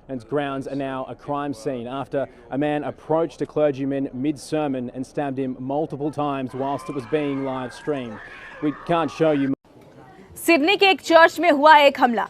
and grounds are now a crime scene after a man approached a clergyman mid-sermon and stabbed him multiple times whilst it was being live streamed. We can't show you. Sydney के एक church में हुआ एक हमला।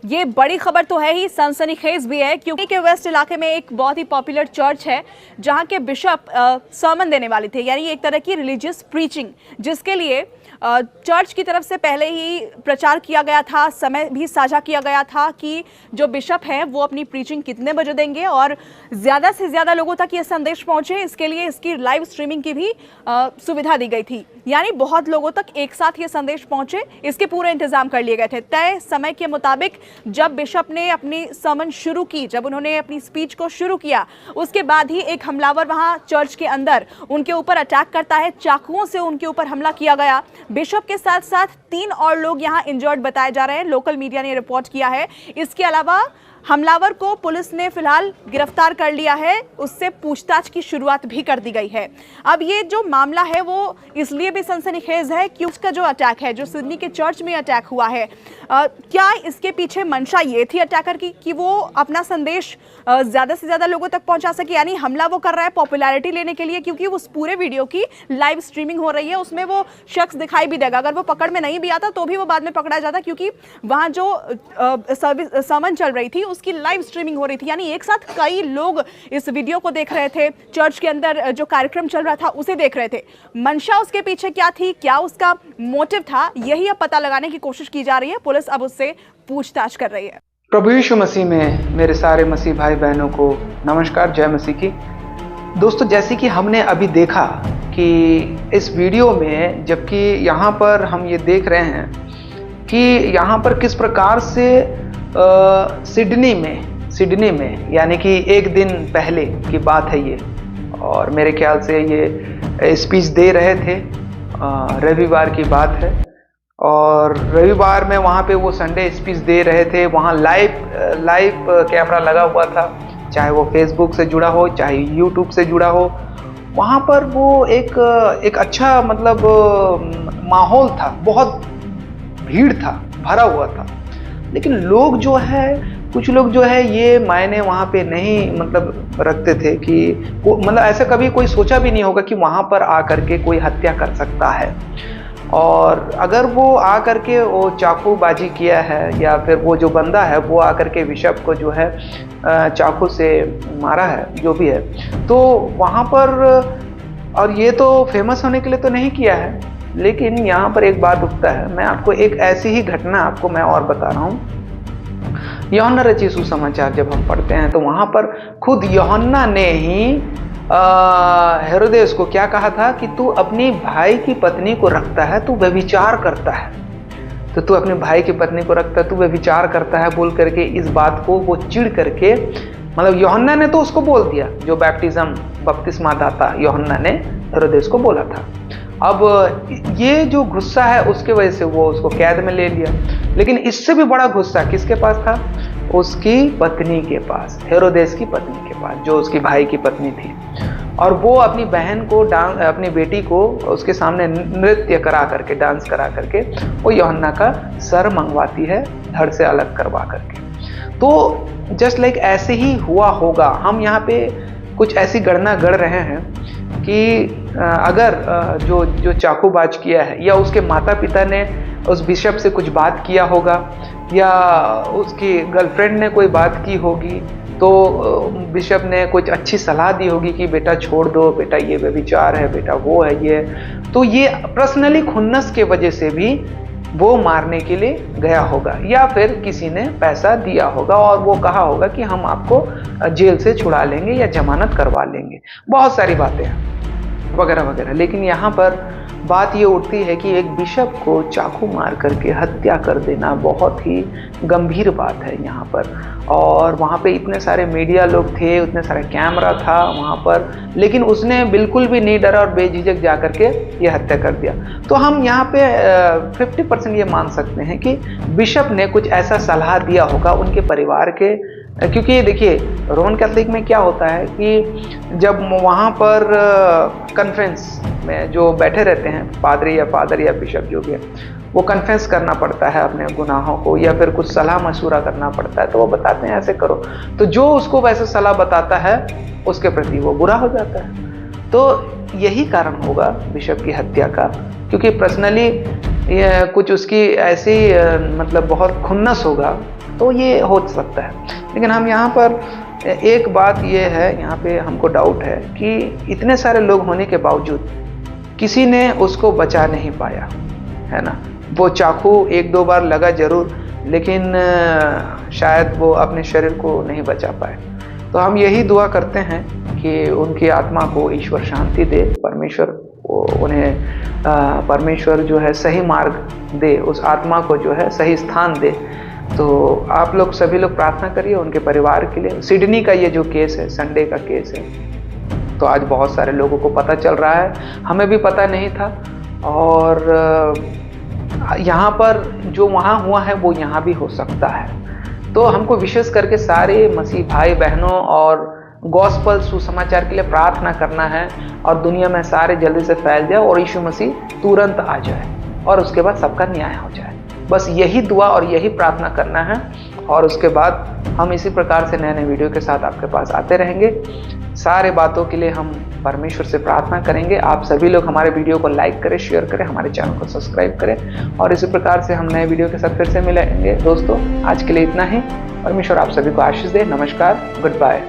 ये बड़ी खबर तो है ही, सनसनीखेज भी है, क्योंकि के वेस्ट इलाके में एक बहुत ही पॉपुलर चर्च है जहां के बिशप सर्मन देने वाले थे, यानी एक तरह की रिलीजियस प्रीचिंग, जिसके लिए चर्च की तरफ से पहले ही प्रचार किया गया था, समय भी साझा किया गया था कि जो बिशप हैं वो अपनी प्रीचिंग कितने बजे देंगे और ज़्यादा से ज़्यादा लोगों तक ये संदेश पहुंचे, इसके लिए इसकी लाइव स्ट्रीमिंग की भी सुविधा दी गई थी। यानी बहुत लोगों तक एक साथ ये संदेश पहुंचे, इसके पूरे इंतजाम कर लिए गए थे। तय समय के मुताबिक जब बिशप ने अपनी सर्मन शुरू की, जब उन्होंने अपनी स्पीच को शुरू किया, उसके बाद ही एक हमलावर वहां चर्च के अंदर उनके ऊपर अटैक करता है। चाकुओं से उनके ऊपर हमला किया गया। बिशप के साथ साथ 3 और लोग यहां इंजर्ड बताए जा रहे हैं, लोकल मीडिया ने रिपोर्ट किया है। इसके अलावा हमलावर को पुलिस ने फिलहाल गिरफ्तार कर लिया है, उससे पूछताछ की शुरुआत भी कर दी गई है। अब ये जो मामला है वो इसलिए भी सनसनीखेज है कि उसका जो अटैक है, जो सिडनी के चर्च में अटैक हुआ है, क्या इसके पीछे मंशा ये थी अटैकर की कि वो अपना संदेश ज़्यादा से ज़्यादा लोगों तक पहुंचा सके, यानी हमला वो कर रहा है पॉपुलैरिटी लेने के लिए, क्योंकि उस पूरे वीडियो की लाइव स्ट्रीमिंग हो रही है, उसमें वो शख्स दिखाई भी देगा। अगर वो पकड़ में नहीं भी आता तो भी वो बाद में पकड़ा जाता, क्योंकि वहाँ जो सर्मन चल रही थी उसकी लाइव स्ट्रीमिंग हो रही थी, यानी एक साथ कई लोग इस वीडियो को देख रहे थे, चर्च के अंदर जो कार्यक्रम चल रहा था उसे देख रहे थे। मंशा उसके पीछे क्या थी, क्या उसका मोटिव था, यही अब पता लगाने की कोशिश की जा रही है। पुलिस अब उससे पूछताछ कर रही है। प्रभु यीशु मसीह में मेरे सारे मसीह भाई बहनों को नमस्कार, जय मसीह की। दोस्तों, जैसे कि हमने अभी देखा कि इस वीडियो में, जबकि यहाँ पर हम ये देख रहे हैं कि यहाँ पर किस प्रकार से सिडनी में यानी कि एक दिन पहले की बात है ये, और मेरे ख्याल से ये स्पीच दे रहे थे, रविवार की बात है, और रविवार में वहाँ पे वो संडे स्पीच दे रहे थे। वहाँ लाइव कैमरा लगा हुआ था, चाहे वो फेसबुक से जुड़ा हो, चाहे यूट्यूब से जुड़ा हो। वहाँ पर वो एक अच्छा मतलब माहौल था, बहुत भीड़ था, भरा हुआ था। लेकिन लोग जो है, कुछ लोग जो है ये मायने वहाँ पे नहीं मतलब रखते थे कि मतलब ऐसा कभी कोई सोचा भी नहीं होगा कि वहाँ पर आकर के कोई हत्या कर सकता है। और अगर वो आकर के वो चाकूबाजी किया है, या फिर वो जो बंदा है वो आकर के बिशप को जो है चाकू से मारा है, जो भी है, तो वहाँ पर, और ये तो फेमस होने के लिए तो नहीं किया है, लेकिन यहाँ पर एक बात उठता है। मैं आपको एक ऐसी ही घटना आपको मैं और बता रहा हूँ। यूहन्ना रचित सुसमाचार जब हम पढ़ते हैं तो वहाँ पर खुद यूहन्ना ने ही हेरोदेस को क्या कहा था कि तू अपनी भाई की पत्नी को रखता है, तू व्यभिचार करता है, तो तू अपने भाई की पत्नी को रखता है, तू व्यभिचार करता है, बोल करके इस बात को वो चिढ़ करके, मतलब यूहन्ना ने तो उसको बोल दिया, जो बपतिस्मा दाता यूहन्ना ने हेरोदेस को बोला था। अब ये जो गुस्सा है उसके वजह से वो उसको कैद में ले लिया। लेकिन इससे भी बड़ा गुस्सा किसके पास था? उसकी पत्नी के पास, हेरोदेस की पत्नी के पास, जो उसकी भाई की पत्नी थी। और वो अपनी बहन को अपनी बेटी को उसके सामने नृत्य करा करके, डांस करा करके वो यूहन्ना का सर मंगवाती है, धड़ से अलग करवा करके। तो जस्ट लाइक ऐसे ही हुआ होगा। हम यहाँ पे कुछ ऐसी गणना गढ़ रहे हैं कि अगर जो चाकूबाज किया है, या उसके माता पिता ने उस बिशप से कुछ बात किया होगा, या उसकी गर्लफ्रेंड ने कोई बात की होगी, तो बिशप ने कुछ अच्छी सलाह दी होगी कि बेटा छोड़ दो, बेटा ये व्यभिचार है, बेटा वो है ये, तो ये पर्सनली खुन्नस के वजह से भी वो मारने के लिए गया होगा, या फिर किसी ने पैसा दिया होगा और वो कहा होगा कि हम आपको जेल से छुड़ा लेंगे या जमानत करवा लेंगे, बहुत सारी बातें हैं वगैरह वगैरह। लेकिन यहाँ पर बात ये उठती है कि एक बिशप को चाकू मार करके हत्या कर देना बहुत ही गंभीर बात है यहाँ पर। और वहाँ पे इतने सारे मीडिया लोग थे, उतने सारे कैमरा था वहाँ पर, लेकिन उसने बिल्कुल भी नहीं डरा और बेझिझक जा करके ये हत्या कर दिया। तो हम यहाँ पे 50% ये मान सकते हैं कि बिशप ने कुछ ऐसा सलाह दिया होगा उनके परिवार के क्योंकि देखिए रोमन कैथोलिक में क्या होता है कि जब वहाँ पर कॉन्फ्रेंस में जो बैठे रहते हैं पादरी या फादर या बिशप जो भी है, वो कन्फेस करना पड़ता है अपने गुनाहों को या फिर कुछ सलाह मशूरा करना पड़ता है, तो वो बताते हैं ऐसे करो, तो जो उसको वैसे सलाह बताता है उसके प्रति वो बुरा हो जाता है। तो यही कारण होगा बिशप की हत्या का, क्योंकि पर्सनली कुछ उसकी ऐसी मतलब बहुत खुन्नस होगा तो ये हो सकता है। लेकिन हम यहाँ पर एक बात ये है, यहाँ पे हमको डाउट है कि इतने सारे लोग होने के बावजूद किसी ने उसको बचा नहीं पाया, है ना। वो चाकू एक दो बार लगा जरूर, लेकिन शायद वो अपने शरीर को नहीं बचा पाए। तो हम यही दुआ करते हैं कि उनकी आत्मा को ईश्वर शांति दे, परमेश्वर उन्हें परमेश्वर जो है सही मार्ग दे, उस आत्मा को जो है सही स्थान दे। तो आप लोग सभी लोग प्रार्थना करिए उनके परिवार के लिए। सिडनी का ये जो केस है, संडे का केस है, तो आज बहुत सारे लोगों को पता चल रहा है, हमें भी पता नहीं था। और यहाँ पर जो वहाँ हुआ है वो यहाँ भी हो सकता है। तो हमको विशेष करके सारे मसीह भाई बहनों और गॉस्पल सुसमाचार के लिए प्रार्थना करना है, और दुनिया में सारे जल्दी से फैल जाए और यीशु मसीह तुरंत आ जाए और उसके बाद सबका न्याय हो जाए। बस यही दुआ और यही प्रार्थना करना है, और उसके बाद हम इसी प्रकार से नए नए वीडियो के साथ आपके पास आते रहेंगे। सारे बातों के लिए हम परमेश्वर से प्रार्थना करेंगे। आप सभी लोग हमारे वीडियो को लाइक करें, शेयर करें, हमारे चैनल को सब्सक्राइब करें, और इसी प्रकार से हम नए वीडियो के साथ फिर से मिलेंगे। दोस्तों आज के लिए इतना ही। परमेश्वर आप सभी को आशीष दे। नमस्कार, गुड बाय।